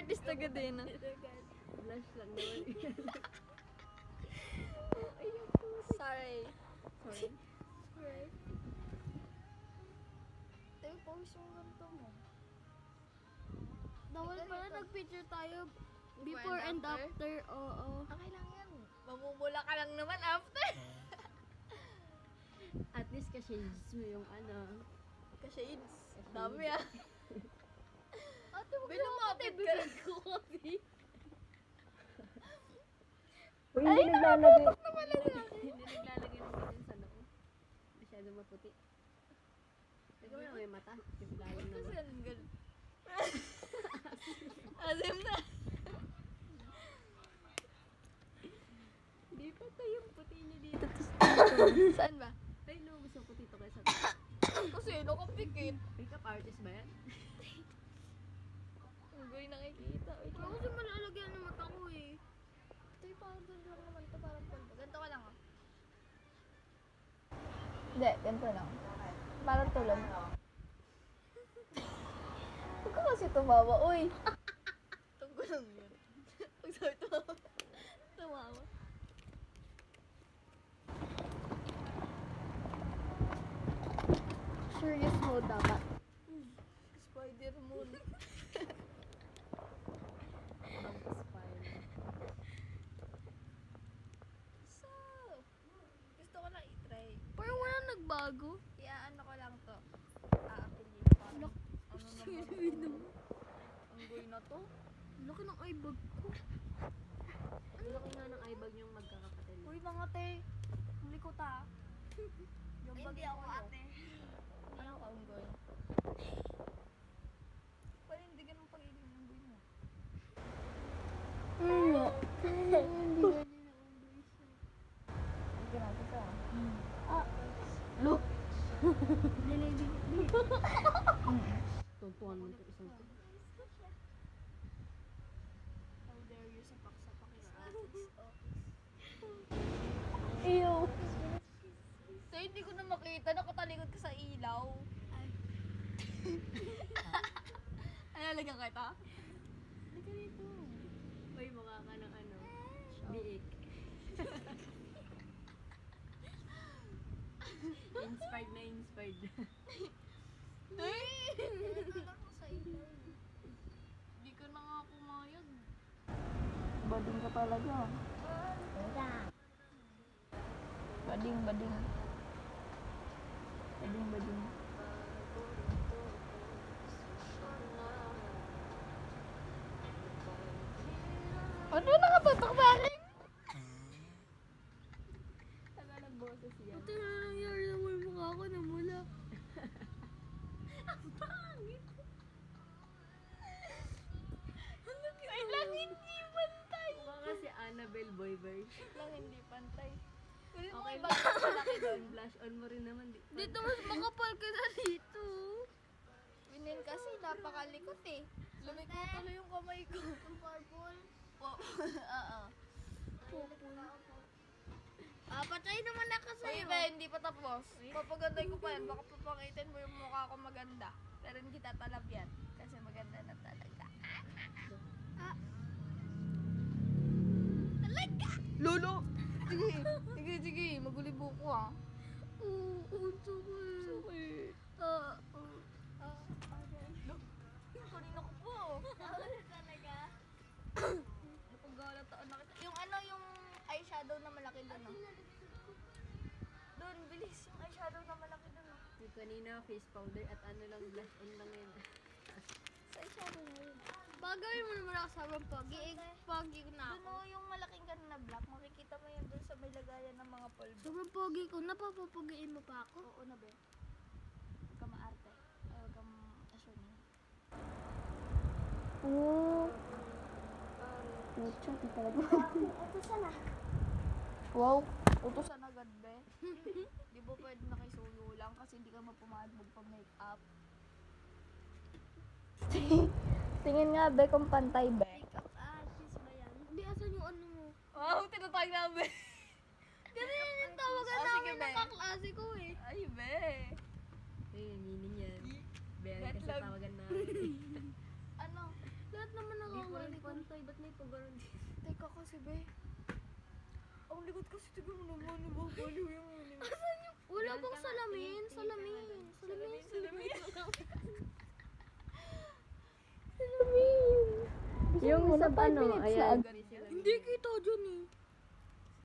artist agad eh, no? Blush lang naman. Sorry. Sorry. Right. Tayo, post yung ganito mo. Dawal pala nag-picture tayo before and after. Oo. Okay lang yan. Mamumula ka lang naman after. At least ka-shades mo yung ano. Ka-shades. Dami ah. Ate, wag Binumapit ka lang. ko kasi. Uy, hindi naglalagay. Hindi naglalagay ng ganyan sa loob. Masyado maputi. Ikaw na may mata. Yung lalim Kasi naman. ang ganun. Asim na. Hindi pa to yung puti niya dito. Saan ba? Ay, no, gusto ko puti to kaysa. Kasi nakapikit. Makeup artist ba yan? Hindi nakikita. Wait Wala lang. kasi malalagyan ng mata ko eh. Ito yung parang doon lang naman ito. Parang pulbo. Ganito ka lang ah. Hindi, ganito lang. Parang tulog. Huwag ka kasi tumawa. Uy! Tungkol lang yun. Huwag sabi tumawa. Tumawa. Serious mode dapat. Spider moon. Ang spine. So, gusto ko lang i-try. Parang wala nagbago. Ano ko lang to. Affiliate ko. Ano naman? Ang goy na to. Laki ng eye bag ko. Ang laki nga ng eye bag niyong magkakapatid. Uy, mga te. Huli ko ta. Yung hindi ako ate. Hindi ako ang goy. Panindigan ang pag-ibig ng goy mo. Hindi natin ka. Look! Lilady. Tungtuan mo ito isang to. How dare you sapak-sapak yung atis. Ew. So, hindi ko na makita. Nakatalikod ka sa ilaw. Ay, nalagyan ka ito? Halika dito. Uy, mukha ka ng ano. Biik. Inspired na inspired. Ay! Nalagyan ko sa ilaw. Hindi ka na nga pumayag. Bading ka talaga. Bading. Bading. Ano nakatatak sa akin? Tagal ng boses yan. Ito na nangyari na may mukha ko na mula. Ay lang, hindi pantay. Mukha ka si Annabelle Boyberg. Lang, hindi pantay. Kunin mo Okay kay bakit malaki doon. Blush on mo rin naman. Dito mas makapal ka na dito. Winin kasi napakalikot eh. Lumiko tuloy yung kamay ko. Purple. Oo. Patay naman na kasi. Uy, ba, hindi pa tapos. Papaganday ko pa yan. Baka papangitin mo yung mukha ko maganda. Pero hindi tatalab yan. Kasi maganda na talaga. Talaga! Lolo! Sige. Magulibo ko ah. Oo, sakit. Kanina ko po. Talaga? Napaggalatan na kita. Yung ano, yung eyeshadow na malaki doon. Doon, bilis. Yung eyeshadow na malaki doon. Yung kanina face powder at ano lang blush on lang yun. Sa eyeshadow na yun. Bagawin mo naman ako sa pogi. Pogi ko na Doon ako. o, yung malaking ganun na black, makikita mo yun doon sa may lagayan ng mga polvo. Sobrang pogi ko. Napapapogiin mo pa ako? Oo na, be. Huwag ka maarte. Ay, huwag kang assume. Oo. Pucha, di talaga. Wow, utusan agad, be. Di ba pwede nakisuyo lang kasi hindi ka mapumahal magpa-makeup. Tingin nga, be, kung pantay, be. Makeup artist ba yan? Hindi, asan yung ano mo? Wow, tinatawag na, be. Ganyan yung tawagan Ah, namin sige, ng be. kaklase ko eh. Ay, be. Ayun, meaning yan. Bere kasi Betlog. tawagan namin. Ano? Lahat naman ng parang pantay. Ba't may pagaroon dito? Teka kasi, be. Ang likod kasi, tignan mo naman. Nababaliw yung ano. Wala Diyan bang ka nga, salamin? tingin ka Salamin. nga dun. Salamin. Salamin. Yung sa ano, ayan. Hindi kita dyan eh.